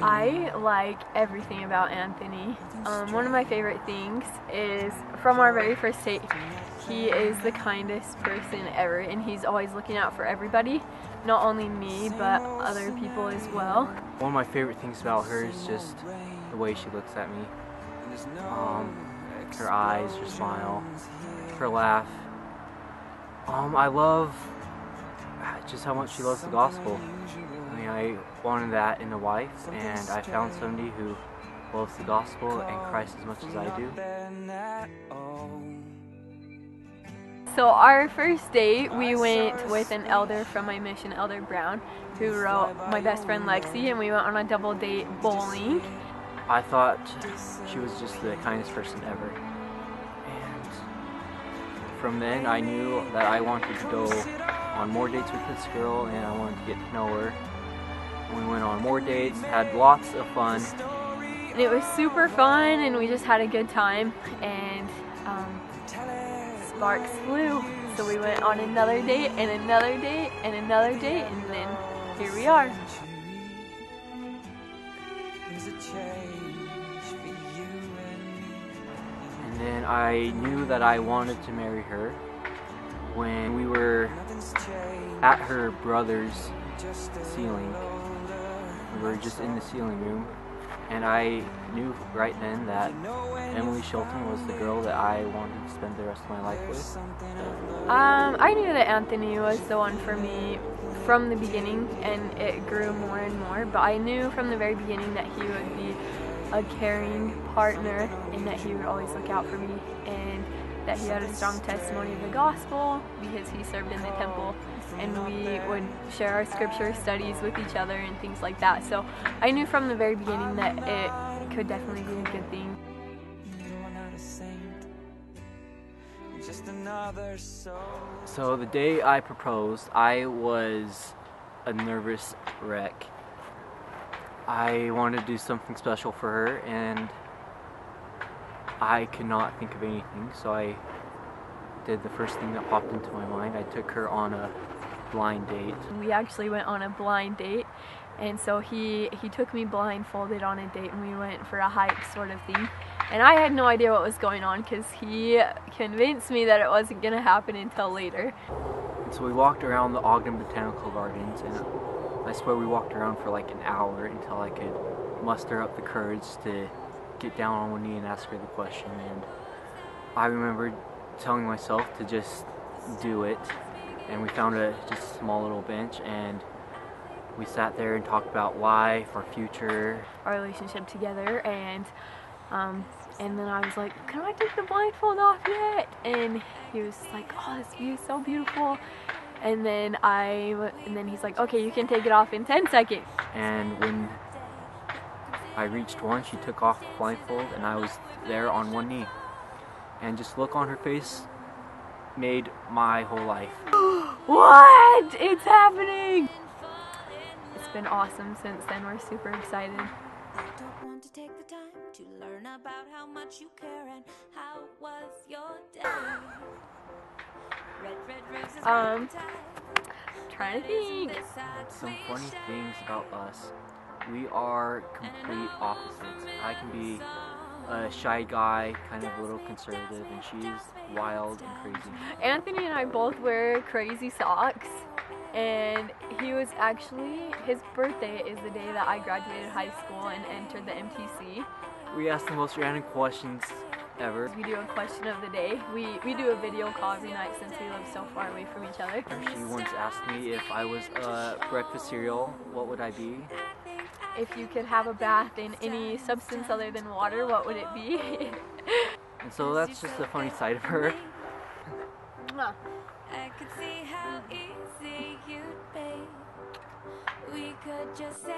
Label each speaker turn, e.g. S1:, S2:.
S1: I like everything about Anthony. One of my favorite things is from our very first date, he is the kindest person ever, and he's always looking out for everybody, not only me but other people as well.
S2: One of my favorite things about her is just the way she looks at me. Her eyes, her smile, her laugh. I love just how much she loves the gospel. I mean, I wanted that in a wife, and I found somebody who loves the gospel and Christ as much as I do.
S1: So our first date, we went with an elder from my mission, Elder Brown, who wrote my best friend Lexi, and we went on a double date bowling.
S2: I thought she was just the kindest person ever. And from then I knew that I wanted to go on more dates with this girl, and I wanted to get to know her. We went on more dates, had lots of fun.
S1: And it was super fun, and we just had a good time, and sparks flew. So we went on another date, and another date, and another date, and then here we are.
S2: And then I knew that I wanted to marry her when we were at her brother's ceiling. We were just in the ceiling room, and I knew right then that Emily Shelton was the girl that I wanted to spend the rest of my life with.
S1: I knew that Anthony was the one for me from the beginning, and it grew more and more, but I knew from the very beginning that he would be a caring partner, and that he would always look out for me, and that he had a strong testimony of the gospel because he served in the temple, and we would share our scripture studies with each other and things like that. So I knew from the very beginning that it could definitely be a good thing.
S2: So the day I proposed, I was a nervous wreck. I wanted to do something special for her, and I could not think of anything, so I did the first thing that popped into my mind. I took her on a blind date.
S1: We actually went on a blind date, and so he took me blindfolded on a date, and we went for a hike sort of thing. And I had no idea what was going on because he convinced me that it wasn't going to happen until later.
S2: And so we walked around the Ogden Botanical Gardens, and I swear we walked around for like an hour until I could muster up the courage to get down on one knee and ask her the question. And I remember telling myself to just do it, and we found just a small little bench, and we sat there and talked about life, our future,
S1: our relationship together, and then I was like, can I take the blindfold off yet? And he was like, oh, this view is so beautiful. And then he's like, okay, you can take it off in 10 seconds.
S2: And when I reached one, she took off the blindfold, and I was there on one knee. And just look on her face made my whole life.
S1: What? It's happening! It's been awesome since then. We're super excited.
S3: I don't want to take the time to learn about how much you care and how was your day.
S1: Trying to think.
S2: Some funny things about us. We are complete opposites. I can be a shy guy, kind of a little conservative, and she's wild and crazy.
S1: Anthony and I both wear crazy socks, and his birthday is the day that I graduated high school and entered the MTC.
S2: We ask the most random questions ever.
S1: We do a question of the day. We do a video call every night since we live so far away from each other.
S2: She once asked me if I was a breakfast cereal, what would I be?
S1: If you could have a bath in any substance other than water, what would it be?
S2: And so that's just a funny side of her.
S3: I could see how easy you'd be. We could just say